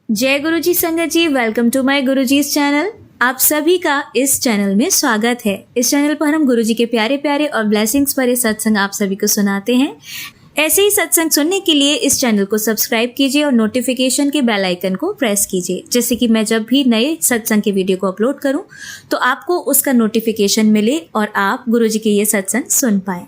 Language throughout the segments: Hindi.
जय गुरुजी संगत जी, welcome to my Guruji's channel. आप सभी का इस चैनल में स्वागत है। इस चैनल पर हम गुरुजी के प्यारे प्यारे और ब्लेसिंग्स भरे सत्संग आप सभी को सुनाते हैं। ऐसे ही सत्संग सुनने के लिए इस चैनल को सब्सक्राइब कीजिए और नोटिफिकेशन के बेल आइकन को प्रेस कीजिए, जिससे कि मैं जब भी नए सत्संग के वीडियो को अपलोड करूं तो आपको उसका नोटिफिकेशन मिले और आप गुरुजी के ये सत्संग सुन पाए।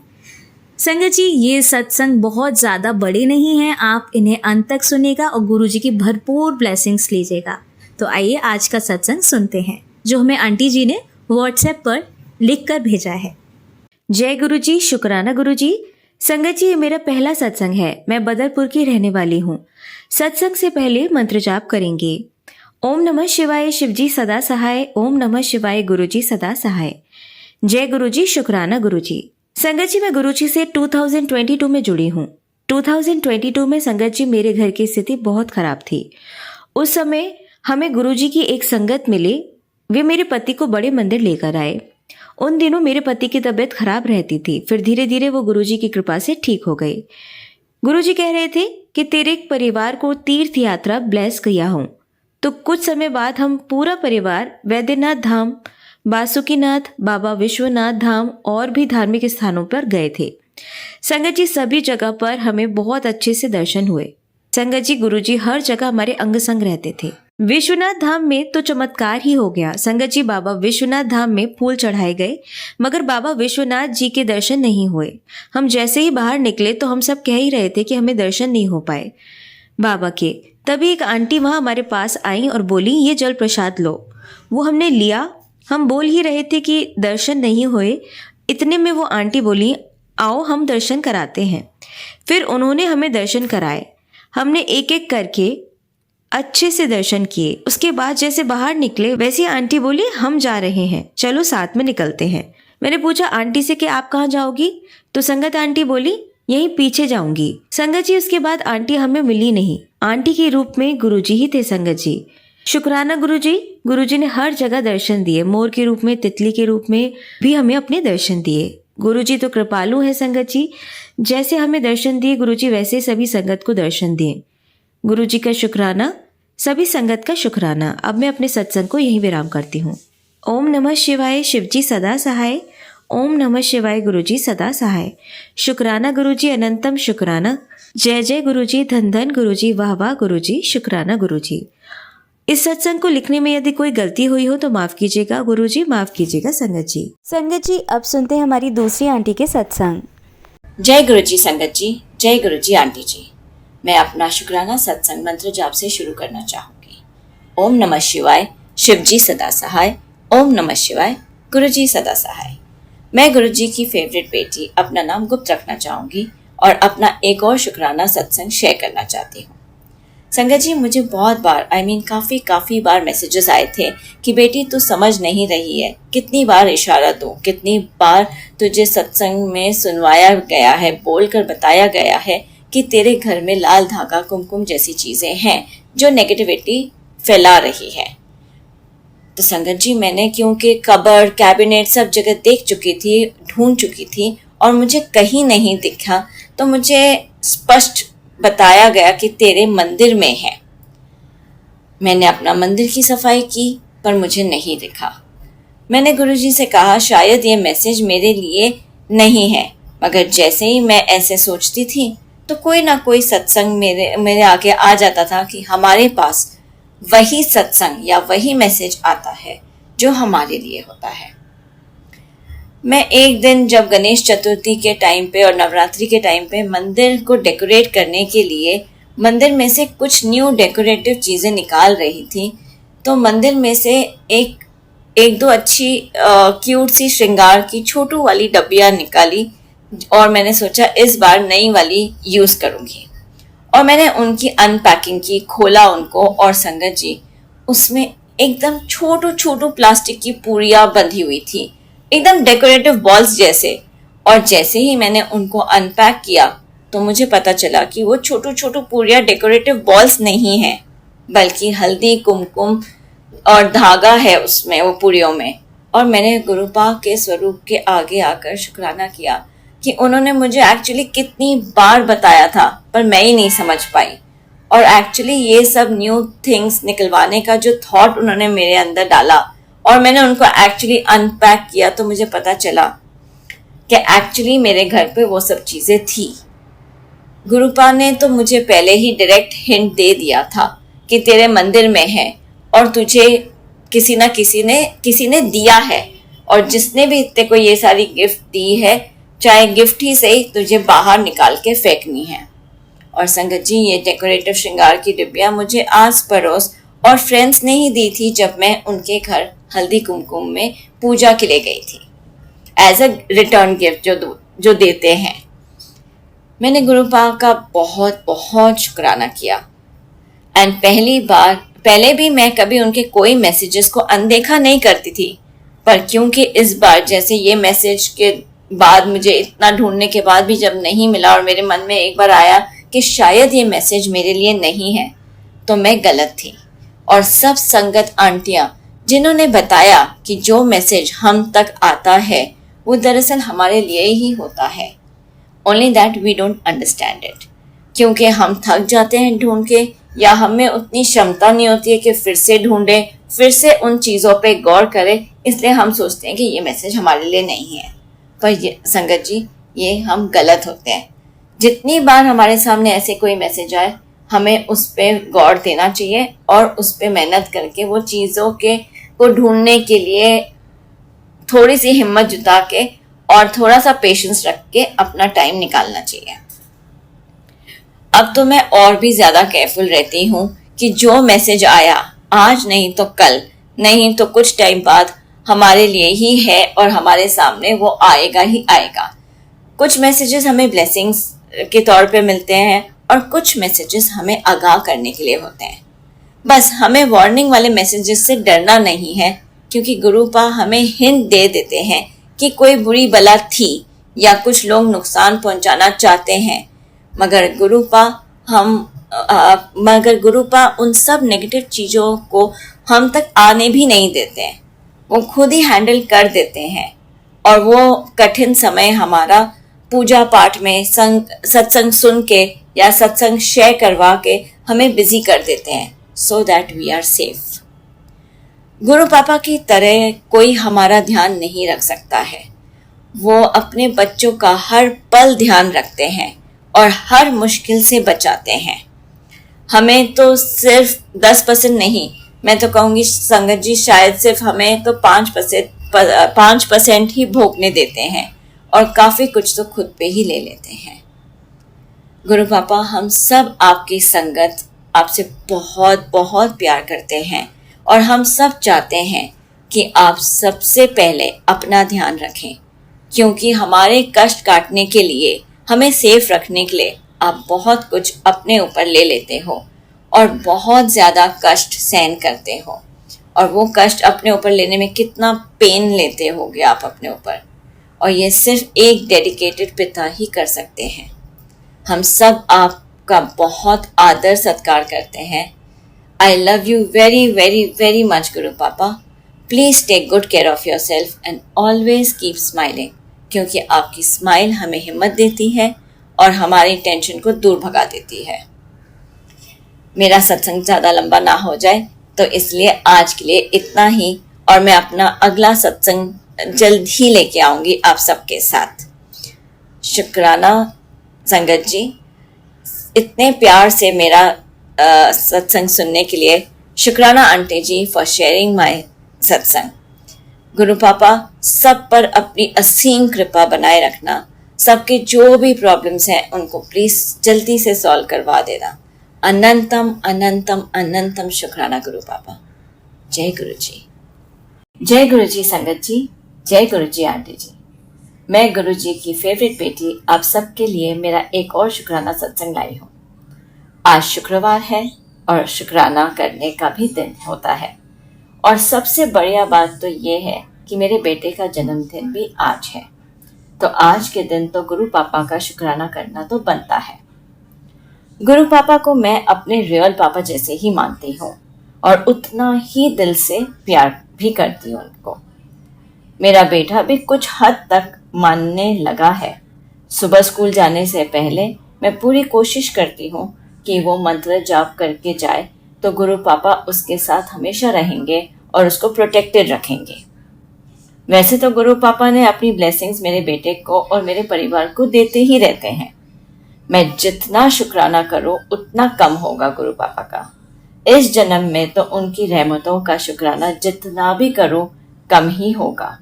संगत जी, ये सत्संग बहुत ज़्यादा बड़े नहीं हैं, आप इन्हें अंत तक सुनेगा और गुरुजी की भरपूर ब्लेसिंग्स लीजिएगा। तो आइए आज का सत्संग सुनते हैं, जो हमें आंटी जी ने व्हाट्सएप पर लिख कर भेजा है। जय गुरुजी, शुक्राना गुरुजी। संगत जी, ये मेरा पहला सत्संग है। मैं बदरपुर की रहने वाली हूँ। सत्संग से पहले मंत्र जाप करेंगे। ओम नमः शिवाय, शिवजी सदा सहाय। ओम नमः शिवाय, गुरुजी सदा सहाय। जय गुरुजी, शुक्राना गुरुजी। संगत जी, मैं गुरुजी से 2022 में जुड़ी हूँ। 2022 में संगत जी मेरे घर की स्थिति बहुत खराब थी। उस समय हमें गुरुजी की एक संगत मिली। वे मेरे पति को बड़े मंदिर लेकर आए। उन दिनों मेरे पति की तबीयत खराब रहती थी, फिर धीरे धीरे वो गुरुजी की कृपा से ठीक हो गई। गुरुजी कह रहे थे कि तेरे परिवार को तीर्थ यात्रा ब्लेस किया हूँ। तो कुछ समय बाद हम पूरा परिवार वैद्यनाथ धाम, बासुकीनाथ, बाबा विश्वनाथ धाम और भी धार्मिक स्थानों पर गए थे। संगत जी, सभी जगह पर हमें बहुत अच्छे से दर्शन हुए। संगत जी, गुरुजी हर जगह हमारे अंग संग रहते थे। विश्वनाथ धाम में तो चमत्कार ही हो गया। संगत जी, बाबा विश्वनाथ धाम में फूल चढ़ाए गए, मगर बाबा विश्वनाथ जी के दर्शन नहीं हुए। हम जैसे ही बाहर निकले तो हम सब कह ही रहे थे कि हमें दर्शन नहीं हो पाए बाबा के। तभी एक आंटी वहां हमारे पास आई और बोली, ये जल प्रसाद लो। वो हमने लिया। हम बोल ही रहे थे कि दर्शन नहीं हुए, इतने में वो आंटी बोली, आओ हम दर्शन कराते हैं। फिर उन्होंने हमें दर्शन कराए। हमने एक एक करके अच्छे से दर्शन किए। उसके बाद जैसे बाहर निकले वैसे आंटी बोली, हम जा रहे हैं, चलो साथ में निकलते हैं। मैंने पूछा आंटी से कि आप कहाँ जाओगी? तो संगत आंटी बोली, यहीं पीछे जाऊंगी। संगत जी, उसके बाद आंटी हमें मिली नहीं। आंटी के रूप में गुरुजी ही थे। संगत जी, शुक्राना गुरुजी। गुरुजी ने हर जगह दर्शन दिए, मोर के रूप में, तितली के रूप में भी हमें अपने दर्शन दिए। गुरुजी तो कृपालु है संगत जी। जैसे हमें दर्शन दिए गुरुजी, वैसे सभी संगत को दर्शन दिए। गुरुजी का शुक्राना, सभी संगत का शुक्राना। अब मैं अपने सत्संग को यहीं विराम करती हूँ। ओम नमः शिवाय, शिवजी सदा सहाय। ओम नमः शिवाय, गुरुजी सदा सहाय। शुक्राना गुरुजी, अनंतम शुक्राना। जय जय गुरुजी, धन धन गुरुजी, वाह वाह गुरुजी, शुक्राना गुरुजी। इस सत्संग को लिखने में यदि कोई गलती हुई हो तो माफ कीजिएगा गुरुजी, माफ कीजिएगा संगत जी। संगत जी, अब सुनते हैं हमारी दूसरी आंटी के सत्संग। जय गुरुजी संगत जी, जय गुरुजी आंटी जी। मैं अपना शुक्राना सत्संग मंत्र जाप से शुरू करना चाहूंगी। ओम नमः शिवाय, शिवजी सदा सहाय। ओम नमः शिवाय, गुरुजी सदा सहाय। मैं गुरुजी की फेवरेट बेटी अपना नाम गुप्त रखना चाहूंगी और अपना एक और शुक्राना सत्संग शेयर करना चाहती हूँ। संगत जी, मुझे बहुत बार काफी बार मैसेजेस आए थे कि बेटी तू समझ नहीं रही है, कितनी बार इशारा दूं, कितनी बार तुझे सत्संग में सुनवाया गया है, बोलकर बताया गया है कि तेरे घर में लाल धागा, कुमकुम जैसी चीजें हैं जो नेगेटिविटी फैला रही है। तो संगत जी, मैंने क्योंकि कबर्ड, कैबिनेट सब जगह देख चुकी थी, ढूंढ चुकी थी और मुझे कहीं नहीं दिखा, तो मुझे स्पष्ट बताया गया कि तेरे मंदिर में है। मैंने अपना मंदिर की सफाई की पर मुझे नहीं दिखा। मैंने गुरुजी से कहा शायद ये मैसेज मेरे लिए नहीं है, मगर जैसे ही मैं ऐसे सोचती थी तो कोई ना कोई सत्संग मेरे आगे आ जाता था कि हमारे पास वही सत्संग या वही मैसेज आता है जो हमारे लिए होता है। मैं एक दिन जब गणेश चतुर्थी के टाइम पे और नवरात्रि के टाइम पे मंदिर को डेकोरेट करने के लिए मंदिर में से कुछ न्यू डेकोरेटिव चीज़ें निकाल रही थी, तो मंदिर में से एक दो अच्छी क्यूट सी श्रृंगार की छोटू वाली डब्बियाँ निकाली और मैंने सोचा इस बार नई वाली यूज़ करूँगी। और मैंने उनकी अनपैकिंग की, खोला उनको और संगत जी, उसमें एकदम छोटू प्लास्टिक की पूरियाँ बंधी हुई थी, एकदम डेकोरेटिव बॉल्स जैसे। और जैसे ही मैंने उनको अनपैक किया तो मुझे पता चला कि वो छोटू पूरियाँ डेकोरेटिव बॉल्स नहीं हैं, बल्कि हल्दी, कुमकुम और धागा है उसमें, वो पूरियों में। और मैंने गुरुपा के स्वरूप के आगे आकर शुक्राना किया कि उन्होंने मुझे एक्चुअली कितनी बार बताया था पर मैं ही नहीं समझ पाई। और एक्चुअली ये सब न्यू थिंग्स निकलवाने का जो थॉट उन्होंने मेरे अंदर डाला और मैंने उनको एक्चुअली अनपैक किया, तो मुझे पता चला कि एक्चुअली मेरे घर पे वो सब चीज़ें थी। गुरुपा ने तो मुझे पहले ही डायरेक्ट हिंट दे दिया था कि तेरे मंदिर में है और तुझे किसी ने दिया है, और जिसने भी तेरे को ये सारी गिफ्ट दी है, चाहे गिफ्ट ही सही, तुझे बाहर निकाल के फेंकनी है। और संगत जी, ये डेकोरेटिव श्रृंगार की डिब्बियाँ मुझे आस पड़ोस और फ्रेंड्स ने ही दी थी जब मैं उनके घर हल्दी कुमकुम में पूजा के लिए गई थी, एज अ रिटर्न गिफ्ट जो देते हैं। मैंने गुरुपा का बहुत बहुत शुक्राना किया। एंड पहले भी मैं कभी उनके कोई मैसेजेस को अनदेखा नहीं करती थी, पर क्योंकि इस बार जैसे ये मैसेज के बाद मुझे इतना ढूंढने के बाद भी जब नहीं मिला और मेरे मन में एक बार आया कि शायद ये मैसेज मेरे लिए नहीं है, तो मैं गलत थी। और सब संगत आंटियां जिन्होंने बताया कि जो मैसेज हम तक आता है वो दरअसल हमारे लिए ही होता है, only that we don't understand it, क्योंकि हम थक जाते हैं ढूंढ के, या हमें उतनी क्षमता नहीं होती है कि फिर से ढूंढें, फिर से उन चीज़ों पे गौर करें, इसलिए हम सोचते हैं कि ये मैसेज हमारे लिए नहीं है। पर ये संगत जी, ये हम गलत होते हैं। जितनी बार हमारे सामने ऐसे कोई मैसेज आए, हमें उस पर गौर देना चाहिए और उस पर मेहनत करके वो चीज़ों को ढूंढने के लिए थोड़ी सी हिम्मत जुटा के और थोड़ा सा पेशेंस रख के अपना टाइम निकालना चाहिए। अब तो मैं और भी ज़्यादा केयरफुल रहती हूँ कि जो मैसेज आया, आज नहीं तो कल, नहीं तो कुछ टाइम बाद, हमारे लिए ही है और हमारे सामने वो आएगा ही आएगा। कुछ मैसेजेस हमें ब्लेसिंग्स के तौर पे मिलते हैं और कुछ मैसेजेस हमें आगाह करने के लिए होते हैं। बस हमें वार्निंग वाले मैसेजेस से डरना नहीं है, क्योंकि गुरुपा हमें हिंट दे देते हैं कि कोई बुरी बला थी या कुछ लोग नुकसान पहुंचाना चाहते हैं, मगर गुरुपा उन सब नेगेटिव चीज़ों को हम तक आने भी नहीं देते हैं। वो खुद ही हैंडल कर देते हैं और वो कठिन समय हमारा पूजा पाठ में सत्संग सुन के या सत्संग शेयर करवा के हमें बिजी कर देते हैं, so that we are safe. Guru Papa की तरह कोई हमारा ध्यान नहीं रख सकता है। वो अपने बच्चों का हर पल ध्यान रखते हैं और हर मुश्किल से बचाते हैं। हमें तो सिर्फ 10% नहीं, मैं तो कहूँगी संगत जी, शायद सिर्फ हमें तो 5% ही भोगने देते हैं और काफ़ी कुछ तो खुद पे ही ले लेते हैं। गुरु पापा, हम सब आपकी संगत, आपसे बहुत बहुत प्यार करते हैं और हम सब चाहते हैं कि आप सबसे पहले अपना ध्यान रखें, क्योंकि हमारे कष्ट काटने के लिए, हमें सेफ रखने के लिए आप बहुत कुछ अपने ऊपर ले लेते हो और बहुत ज़्यादा कष्ट सहन करते हो, और वो कष्ट अपने ऊपर लेने में कितना पेन लेते होगे आप अपने ऊपर, और ये सिर्फ एक डेडिकेटेड पिता ही कर सकते हैं। हम सब आपका बहुत आदर सत्कार करते हैं। I love you very very very much Guru Papa. Please take good care of yourself and always keep smiling, क्योंकि आपकी स्माइल हमें हिम्मत देती है और हमारी टेंशन को दूर भगा देती है। मेरा सत्संग ज़्यादा लंबा ना हो जाए, तो इसलिए आज के लिए इतना ही, और मैं अपना अगला सत्संग जल्द ही लेके आऊँगी आप सबके साथ। शुक्राना संगत जी, इतने प्यार से मेरा सत्संग सुनने के लिए। शुक्राना aunty ji for sharing my satsang. Guru पापा, सब पर अपनी असीम कृपा बनाए रखना। सबके जो भी प्रॉब्लम्स हैं उनको प्लीज़ जल्दी से सॉल्व करवा देना। अनंतम अनंतम अनंतम शुक्राना गुरु पापा। जय गुरु जी। जय गुरु जी संगत जी, जय गुरु जी आंटी जी। मैं गुरु जी की फेवरेट बेटी आप सबके लिए मेरा एक और शुक्राना सत्संग लाई हूँ। आज शुक्रवार है और शुक्राना करने का भी दिन होता है, और सबसे बढ़िया बात तो ये है कि मेरे बेटे का जन्मदिन भी आज है, तो आज के दिन तो गुरु पापा का शुक्राना करना तो बनता है। गुरु पापा को मैं अपने रियल पापा जैसे ही मानती हूँ और उतना ही दिल से प्यार भी करती हूँ उनको। मेरा बेटा भी कुछ हद तक मानने लगा है। सुबह स्कूल जाने से पहले मैं पूरी कोशिश करती हूँ कि वो मंत्र जाप करके जाए तो गुरु पापा उसके साथ हमेशा रहेंगे और उसको प्रोटेक्टेड रखेंगे। वैसे तो गुरु पापा ने अपनी ब्लेसिंग्स मेरे बेटे को और मेरे परिवार को देते ही रहते हैं। मैं जितना शुक्राना करूं उतना कम होगा गुरु पापा का। इस जन्म में तो उनकी रहमतों का शुक्राना जितना भी करूं कम ही होगा।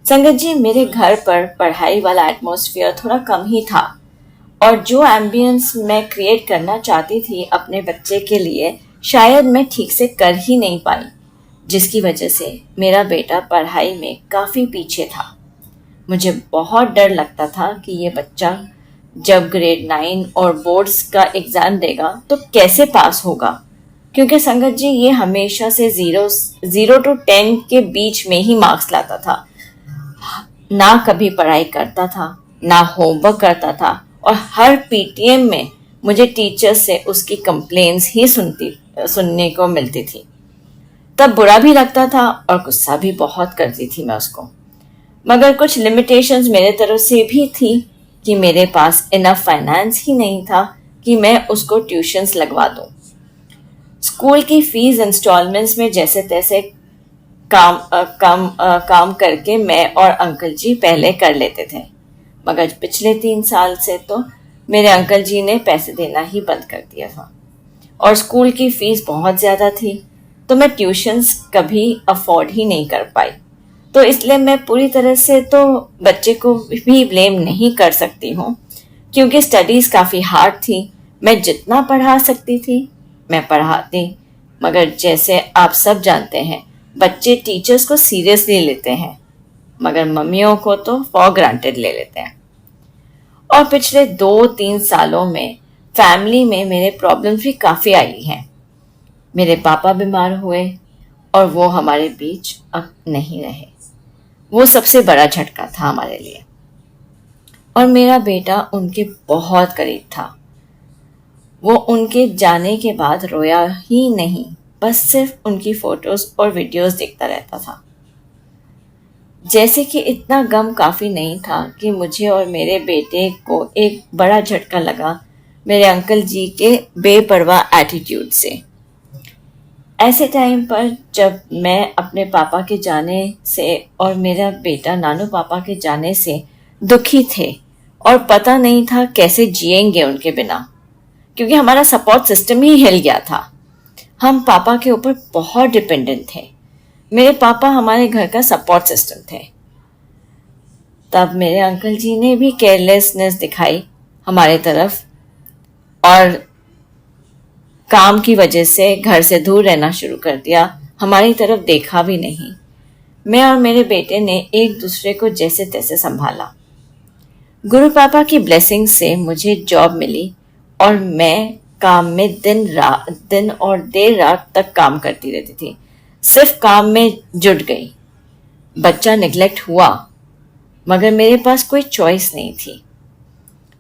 संगत जी, मेरे घर पर पढ़ाई वाला एटमॉस्फेयर थोड़ा कम ही था और जो एम्बियंस मैं क्रिएट करना चाहती थी अपने बच्चे के लिए शायद मैं ठीक से कर ही नहीं पाई, जिसकी वजह से मेरा बेटा पढ़ाई में काफ़ी पीछे था। मुझे बहुत डर लगता था कि ये बच्चा जब ग्रेड 9 और बोर्ड्स का एग्ज़ाम देगा तो कैसे पास होगा, क्योंकि संगत जी ये हमेशा से 0 to 10 के बीच में ही मार्क्स लाता था। ना कभी पढ़ाई करता था, ना होमवर्क करता था और हर पीटीएम में मुझे टीचर से उसकी कंप्लेंट्स ही सुनने को मिलती थी। तब बुरा भी लगता था और गुस्सा भी बहुत करती थी मैं उसको, मगर कुछ लिमिटेशंस मेरे तरफ से भी थी कि मेरे पास इनफ फाइनेंस ही नहीं था कि मैं उसको ट्यूशन्स लगवा दूं। स्कूल की फीस इंस्टॉलमेंट्स में जैसे तैसे काम करके मैं और अंकल जी पहले कर लेते थे, मगर पिछले 3 साल से तो मेरे अंकल जी ने पैसे देना ही बंद कर दिया था और स्कूल की फीस बहुत ज़्यादा थी, तो मैं ट्यूशन्स कभी अफोर्ड ही नहीं कर पाई। तो इसलिए मैं पूरी तरह से तो बच्चे को भी ब्लेम नहीं कर सकती हूँ, क्योंकि स्टडीज़ काफ़ी हार्ड थी। मैं जितना पढ़ा सकती थी मैं पढ़ाती, मगर जैसे आप सब जानते हैं बच्चे टीचर्स को सीरियसली लेते हैं, मगर मम्मियों को तो फॉर ग्रांटेड ले लेते हैं। और पिछले 2-3 सालों में फैमिली में मेरे प्रॉब्लम्स भी काफ़ी आई हैं। मेरे पापा बीमार हुए और वो हमारे बीच अब नहीं रहे। वो सबसे बड़ा झटका था हमारे लिए और मेरा बेटा उनके बहुत करीब था। वो उनके जाने के बाद रोया ही नहीं, बस सिर्फ उनकी फोटोज और वीडियोस देखता रहता था। जैसे कि इतना गम काफ़ी नहीं था कि मुझे और मेरे बेटे को एक बड़ा झटका लगा मेरे अंकल जी के बेपरवाह एटीट्यूड से। ऐसे टाइम पर जब मैं अपने पापा के जाने से और मेरा बेटा नानू पापा के जाने से दुखी थे और पता नहीं था कैसे जिएंगे उनके बिना, क्योंकि हमारा सपोर्ट सिस्टम ही हिल गया था। हम पापा के ऊपर बहुत डिपेंडेंट थे। मेरे पापा हमारे घर का सपोर्ट सिस्टम थे। तब मेरे अंकल जी ने भी केयरलेसनेस दिखाई हमारे तरफ और काम की वजह से घर से दूर रहना शुरू कर दिया, हमारी तरफ देखा भी नहीं। मैं और मेरे बेटे ने एक दूसरे को जैसे तैसे संभाला। गुरु पापा की ब्लेसिंग से मुझे जॉब मिली और मैं काम में दिन और देर रात तक काम करती रहती थी, सिर्फ काम में जुट गई। बच्चा निगलेक्ट हुआ, मगर मेरे पास कोई चॉइस नहीं थी।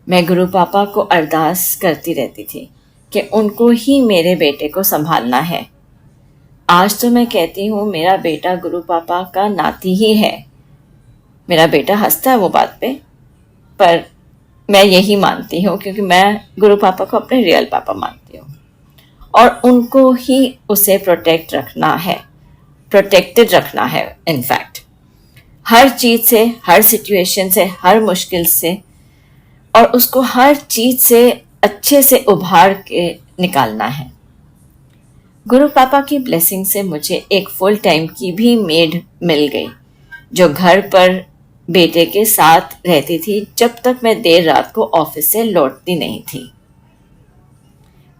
मैं गुरु पापा को अरदास करती रहती थी कि उनको ही मेरे बेटे को संभालना है। आज तो मैं कहती हूँ मेरा बेटा गुरु पापा का नाती ही है। मेरा बेटा हंसता है वो बात पे, पर मैं यही मानती हूँ क्योंकि मैं गुरु पापा को अपने रियल पापा मानती हूँ और उनको ही उसे प्रोटेक्टेड रखना है। इनफैक्ट हर चीज़ से, हर सिचुएशन से, हर मुश्किल से, और उसको हर चीज़ से अच्छे से उभार के निकालना है। गुरु पापा की ब्लेसिंग से मुझे एक फुल टाइम की भी मेड मिल गई जो घर पर बेटे के साथ रहती थी जब तक मैं देर रात को ऑफिस से लौटती नहीं थी।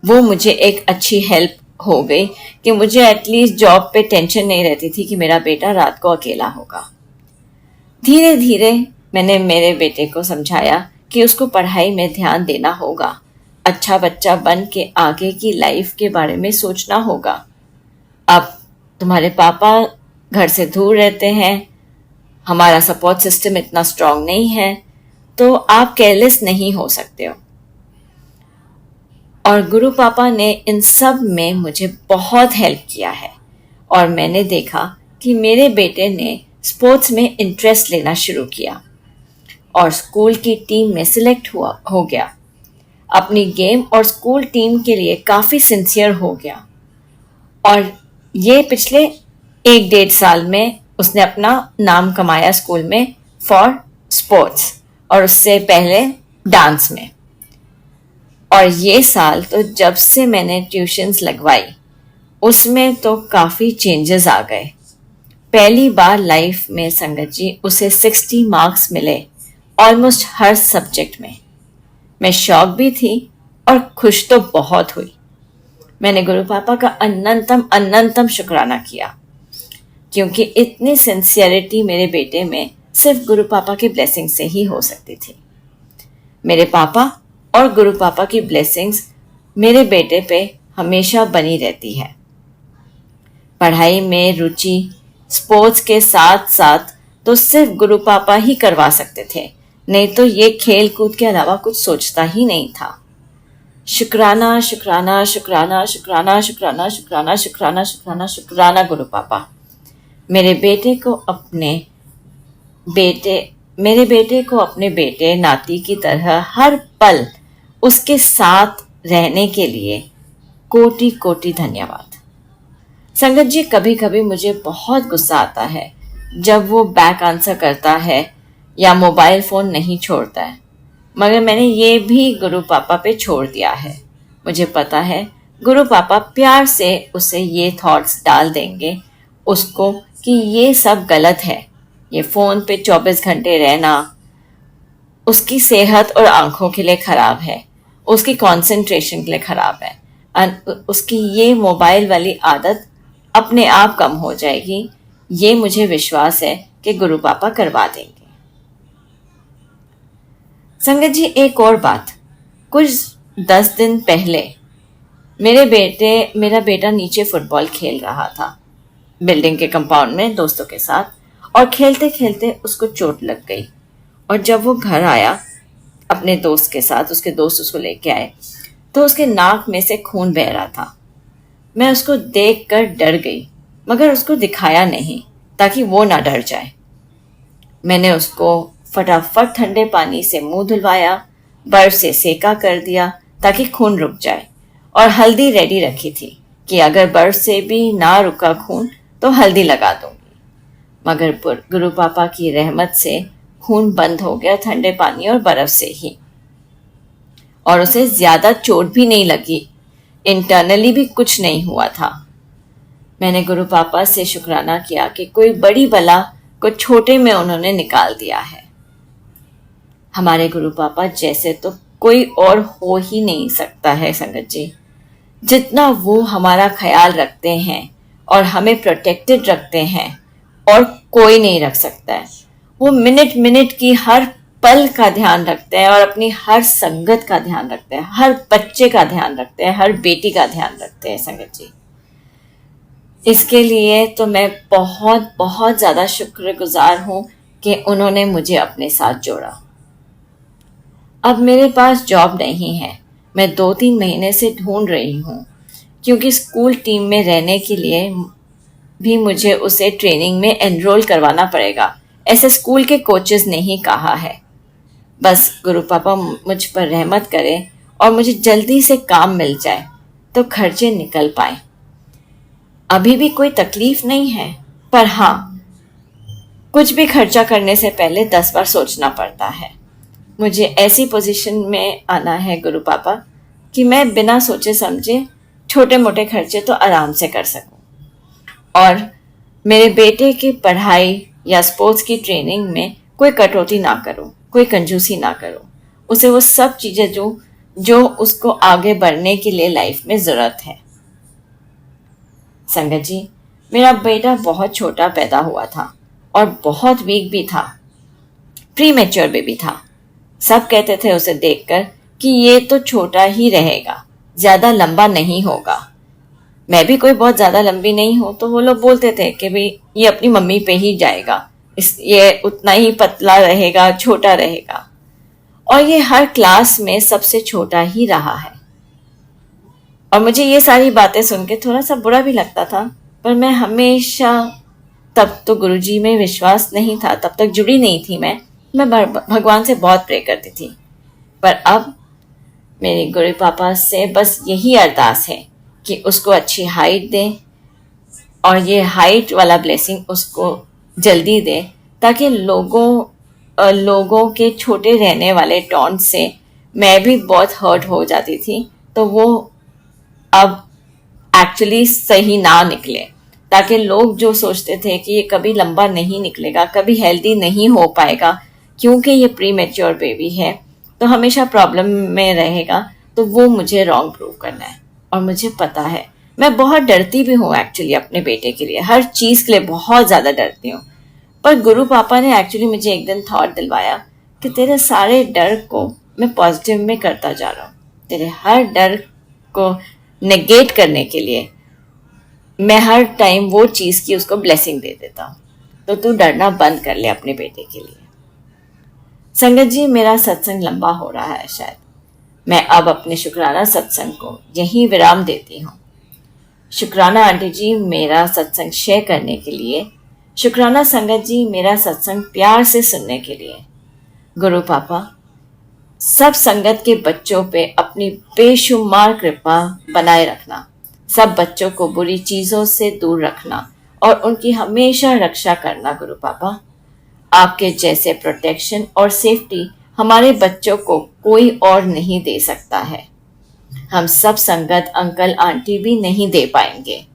वो मुझे एक अच्छी हेल्प हो गई कि मुझे एटलीस्ट जॉब पे टेंशन नहीं रहती थी कि मेरा बेटा रात को अकेला होगा। धीरे धीरे मैंने मेरे बेटे को समझाया कि उसको पढ़ाई में ध्यान देना होगा, अच्छा बच्चा बन के आगे की लाइफ के बारे में सोचना होगा। अब तुम्हारे पापा घर से दूर रहते हैं, हमारा सपोर्ट सिस्टम इतना स्ट्रांग नहीं है, तो आप केयरलेस नहीं हो सकते हो। और गुरु पापा ने इन सब में मुझे बहुत हेल्प किया है और मैंने देखा कि मेरे बेटे ने स्पोर्ट्स में इंटरेस्ट लेना शुरू किया और स्कूल की टीम में सिलेक्ट हो गया। अपनी गेम और स्कूल टीम के लिए काफ़ी सिंसियर हो गया। और ये पिछले 1-1.5 साल में उसने अपना नाम कमाया स्कूल में फॉर स्पोर्ट्स, और उससे पहले डांस में। और ये साल तो जब से मैंने ट्यूशन्स लगवाई उसमें तो काफ़ी चेंजेस आ गए। पहली बार लाइफ में संगत जी उसे 60 मार्क्स मिले ऑलमोस्ट हर सब्जेक्ट में। मैं शॉक भी थी और खुश तो बहुत हुई। मैंने गुरु पापा का अनंतम शुक्राना किया, क्योंकि इतनी सिंसियरिटी मेरे बेटे में सिर्फ गुरु पापा की ब्लेसिंग से ही हो सकती थी। मेरे पापा और गुरु पापा की ब्लेसिंग्स मेरे बेटे पे हमेशा बनी रहती है। पढ़ाई में रुचि स्पोर्ट्स के साथ साथ तो सिर्फ गुरु पापा ही करवा सकते थे, नहीं तो ये खेल कूद के अलावा कुछ सोचता ही नहीं था। शुक्राना शुक्राना शुक्राना शुक्राना शुक्राना शुक्राना शुक्राना शुक्राना शुक्राना गुरु पापा। मेरे बेटे को अपने बेटे नाती की तरह हर पल उसके साथ रहने के लिए कोटि कोटि धन्यवाद। संगत जी, कभी कभी मुझे बहुत गुस्सा आता है जब वो बैक आंसर करता है या मोबाइल फ़ोन नहीं छोड़ता है, मगर मैंने ये भी गुरु पापा पे छोड़ दिया है। मुझे पता है गुरु पापा प्यार से उसे ये थॉट्स डाल देंगे उसको कि ये सब गलत है। ये फ़ोन पे 24 घंटे रहना उसकी सेहत और आंखों के लिए ख़राब है, उसकी कंसंट्रेशन के लिए ख़राब है, और उसकी ये मोबाइल वाली आदत अपने आप कम हो जाएगी। ये मुझे विश्वास है कि गुरु पापा करवा देंगे। संगत जी, एक और बात, कुछ 10 दिन पहले मेरा बेटा नीचे फुटबॉल खेल रहा था बिल्डिंग के कंपाउंड में दोस्तों के साथ, और खेलते खेलते उसको चोट लग गई। और जब वो घर आया अपने दोस्त के साथ, उसके दोस्त उसको लेके आए, तो उसके नाक में से खून बह रहा था। मैं उसको देखकर डर गई, मगर उसको दिखाया नहीं ताकि वो ना डर जाए। मैंने उसको फटाफट ठंडे पानी से मुंह धुलवाया, बर्फ से सेका कर दिया ताकि खून रुक जाए, और हल्दी रेडी रखी थी कि अगर बर्फ से भी ना रुका खून तो हल्दी लगा दूंगी। मगर गुरु पापा की रहमत से खून बंद हो गया ठंडे पानी और बर्फ से ही, और उसे ज्यादा चोट भी नहीं लगी, इंटरनली भी कुछ नहीं हुआ था। मैंने गुरु पापा से शुक्राना किया कि कोई बड़ी बला को छोटे में उन्होंने निकाल दिया है। हमारे गुरु पापा जैसे तो कोई और हो ही नहीं सकता है संगत जी। जितना वो हमारा ख्याल रखते हैं और हमें प्रोटेक्टेड रखते हैं और कोई नहीं रख सकता है। वो मिनट मिनट की हर पल का ध्यान रखते हैं और अपनी हर संगत का ध्यान रखते हैं, हर बच्चे का ध्यान रखते हैं, हर बेटी का ध्यान रखते हैं संगत जी। इसके लिए तो मैं बहुत बहुत ज़्यादा शुक्रगुजार हूँ कि उन्होंने मुझे अपने साथ जोड़ा। अब मेरे पास जॉब नहीं है, मैं 2-3 महीने से ढूंढ रही हूँ, क्योंकि स्कूल टीम में रहने के लिए भी मुझे उसे ट्रेनिंग में एनरोल करवाना पड़ेगा, ऐसे स्कूल के कोचेस ने ही कहा है। बस गुरु पापा मुझ पर रहमत करें और मुझे जल्दी से काम मिल जाए तो खर्चे निकल पाए। अभी भी कोई तकलीफ नहीं है, पर हाँ, कुछ भी खर्चा करने से पहले 10 बार सोचना पड़ता है। मुझे ऐसी पोजीशन में आना है गुरु पापा कि मैं बिना सोचे समझे छोटे मोटे खर्चे तो आराम से कर सकूं, और मेरे बेटे की पढ़ाई या स्पोर्ट्स की ट्रेनिंग में कोई कटौती ना करूं, कोई कंजूसी ना करूं। उसे वो सब चीज़ें जो उसको आगे बढ़ने के लिए लाइफ में ज़रूरत है। संगत जी, मेरा बेटा बहुत छोटा पैदा हुआ था और बहुत वीक भी था, प्री मैच्योर बेबी था। सब कहते थे उसे देखकर कि ये तो छोटा ही रहेगा, ज़्यादा लंबा नहीं होगा। मैं भी कोई बहुत ज़्यादा लंबी नहीं हूँ, तो वो लोग बोलते थे कि भाई ये अपनी मम्मी पे ही जाएगा, ये उतना ही पतला रहेगा, छोटा रहेगा। और ये हर क्लास में सबसे छोटा ही रहा है। और मुझे ये सारी बातें सुन के थोड़ा सा बुरा भी लगता था, पर मैं हमेशा, तब तो गुरुजी में विश्वास नहीं था, तब तक जुड़ी नहीं थी मैं भगवान से बहुत प्रे करती थी। पर अब मेरे गुरु पापा से बस यही अरदास है कि उसको अच्छी हाइट दें और ये हाइट वाला ब्लेसिंग उसको जल्दी दें, ताकि लोगों के छोटे रहने वाले टॉन्ट से मैं भी बहुत हर्ट हो जाती थी, तो वो अब एक्चुअली सही ना निकले, ताकि लोग जो सोचते थे कि ये कभी लंबा नहीं निकलेगा, कभी हेल्दी नहीं हो पाएगा क्योंकि ये प्री मैच्योर बेबी है तो हमेशा प्रॉब्लम में रहेगा, तो वो मुझे रॉन्ग प्रूव करना है। और मुझे पता है, मैं बहुत डरती भी हूँ एक्चुअली अपने बेटे के लिए, हर चीज़ के लिए बहुत ज़्यादा डरती हूँ। पर गुरु पापा ने एक्चुअली मुझे एक दिन थॉट दिलवाया कि तेरे सारे डर को मैं पॉजिटिव में करता जा रहा हूँ, तेरे हर डर को नेगेट करने के लिए मैं हर टाइम वो चीज़ की उसको ब्लेसिंग दे देता हूँ, तो तू डरना बंद कर ले अपने बेटे के लिए। संगत जी, मेरा सत्संग लंबा हो रहा है, शायद मैं अब अपने शुक्राना सत्संग को यहीं विराम देती हूँ। शुक्राना आंटी जी मेरा सत्संग शेयर करने के लिए, शुक्राना संगत जी मेरा सत्संग प्यार से सुनने के लिए। गुरु पापा सब संगत के बच्चों पे अपनी बेशुमार कृपा बनाए रखना, सब बच्चों को बुरी चीज़ों से दूर रखना और उनकी हमेशा रक्षा करना। गुरु पापा, आपके जैसे प्रोटेक्शन और सेफ्टी हमारे बच्चों को कोई और नहीं दे सकता है। हम सब संगत अंकल आंटी भी नहीं दे पाएंगे,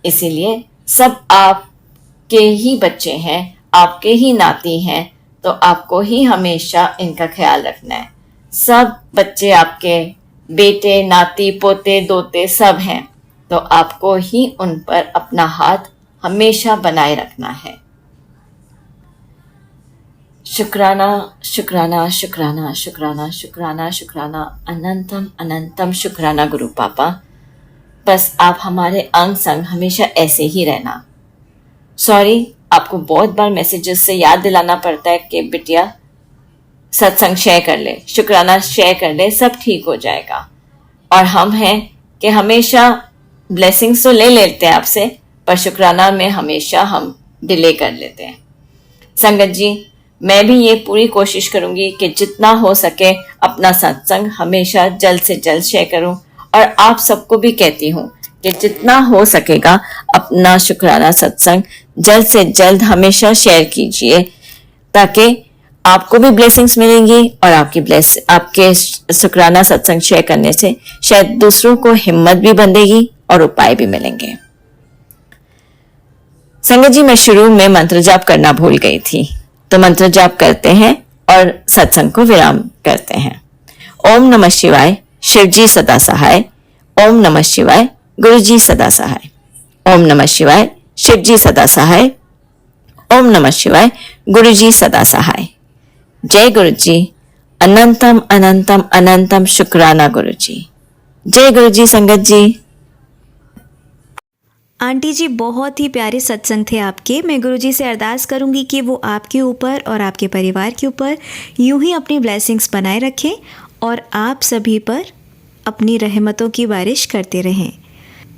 इसीलिए सब आपके ही बच्चे हैं, आपके ही नाती हैं, तो आपको ही हमेशा इनका ख्याल रखना है। सब बच्चे आपके बेटे, नाती, पोते, दोते सब हैं, तो आपको ही उन पर अपना हाथ हमेशा बनाए रखना है। शुक्राना शुक्राना शुक्राना शुक्राना शुक्राना शुक्राना अनंतम अनंतम शुक्राना गुरु पापा। बस आप हमारे अंग संग हमेशा ऐसे ही रहना। सॉरी, आपको बहुत बार मैसेजेस से याद दिलाना पड़ता है कि बिटिया सत्संग शेयर कर ले, शुक्राना शेयर कर ले, सब ठीक हो जाएगा। और हम हैं कि हमेशा ब्लेसिंग्स तो ले लेते हैं आपसे, पर शुक्राना में हमेशा हम डिले कर लेते हैं। संगत जी, मैं भी ये पूरी कोशिश करूंगी कि जितना हो सके अपना सत्संग हमेशा जल्द से जल्द शेयर करूं, और आप सबको भी कहती हूँ कि जितना हो सकेगा अपना शुक्राना सत्संग जल्द से जल्द हमेशा शेयर कीजिए, ताकि आपको भी ब्लेसिंग्स मिलेंगी और आपके शुक्राना सत्संग शेयर करने से शायद दूसरों को हिम्मत भी बंधेगी और उपाय भी मिलेंगे। संगत जी, मैं शुरू में मंत्र जाप करना भूल गई थी, तो मंत्र जाप करते हैं और सत्संग को विराम करते हैं। ओम नमः शिवाय, शिव जी सदा सहाय। ओम नमः शिवाय, गुरु जी सदा सहाय। ओम नमः शिवाय, शिव जी सदा सहाय। ओम नमः शिवाय, गुरु जी सदा सहाय। जय गुरु जी, अनंतम अनंतम अनंतम शुक्राना गुरु जी। जय गुरु जी। संगत जी, आंटी जी बहुत ही प्यारे सत्संग थे आपके। मैं गुरुजी से अरदास करूंगी कि वो आपके ऊपर और आपके परिवार के ऊपर यूं ही अपनी ब्लेसिंग्स बनाए रखें और आप सभी पर अपनी रहमतों की बारिश करते रहें।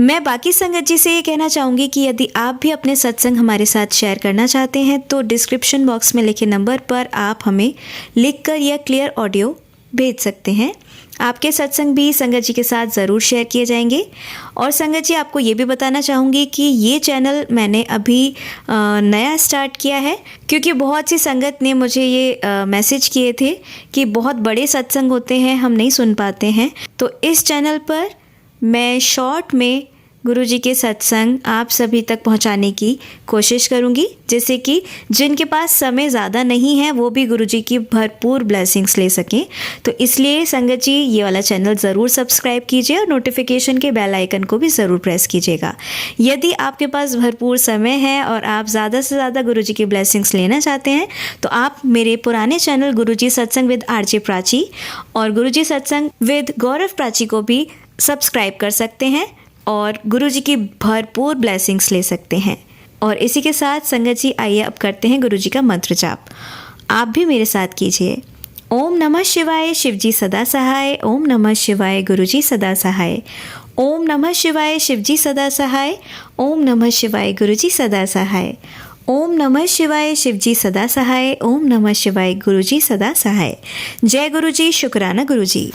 मैं बाकी संगत जी से ये कहना चाहूँगी कि यदि आप भी अपने सत्संग हमारे साथ शेयर करना चाहते हैं तो डिस्क्रिप्शन बॉक्स में लिखे नंबर पर आप हमें लिखकर या क्लियर ऑडियो भेज सकते हैं। आपके सत्संग भी संगत जी के साथ ज़रूर शेयर किए जाएंगे। और संगत जी, आपको ये भी बताना चाहूँगी कि ये चैनल मैंने अभी नया स्टार्ट किया है, क्योंकि बहुत सी संगत ने मुझे ये मैसेज किए थे कि बहुत बड़े सत्संग होते हैं, हम नहीं सुन पाते हैं। तो इस चैनल पर मैं शॉर्ट में गुरुजी के सत्संग आप सभी तक पहुंचाने की कोशिश करूंगी, जैसे कि जिनके पास समय ज़्यादा नहीं है वो भी गुरुजी की भरपूर ब्लेसिंग्स ले सकें। तो इसलिए संगत जी, ये वाला चैनल ज़रूर सब्सक्राइब कीजिए और नोटिफिकेशन के बेल आइकन को भी ज़रूर प्रेस कीजिएगा। यदि आपके पास भरपूर समय है और आप ज़्यादा से ज़्यादा गुरुजी की ब्लेसिंग्स लेना चाहते हैं तो आप मेरे पुराने चैनल गुरुजी सत्संग विद आरजे प्राची और गुरुजी सत्संग विद गौरव प्राची को भी सब्सक्राइब कर सकते हैं और गुरुजी की भरपूर ब्लेसिंग्स ले सकते हैं। और इसी के साथ संगत जी, आइए अब करते हैं गुरुजी का मंत्र जाप। आप भी मेरे साथ कीजिए। ओम नमः शिवाय, शिव जी सदा सहाय। ओम नमः शिवाय, गुरुजी सदा सहाय। ओम नमः शिवाय, शिव जी सदा सहाय। ओम नमः शिवाय, गुरुजी सदा सहाय। ओम नमः शिवाय, शिव जी सदा सहाय। ओम नमः शिवाय, गुरुजी सदा सहाय। जय गुरुजी। शुक्राना गुरुजी।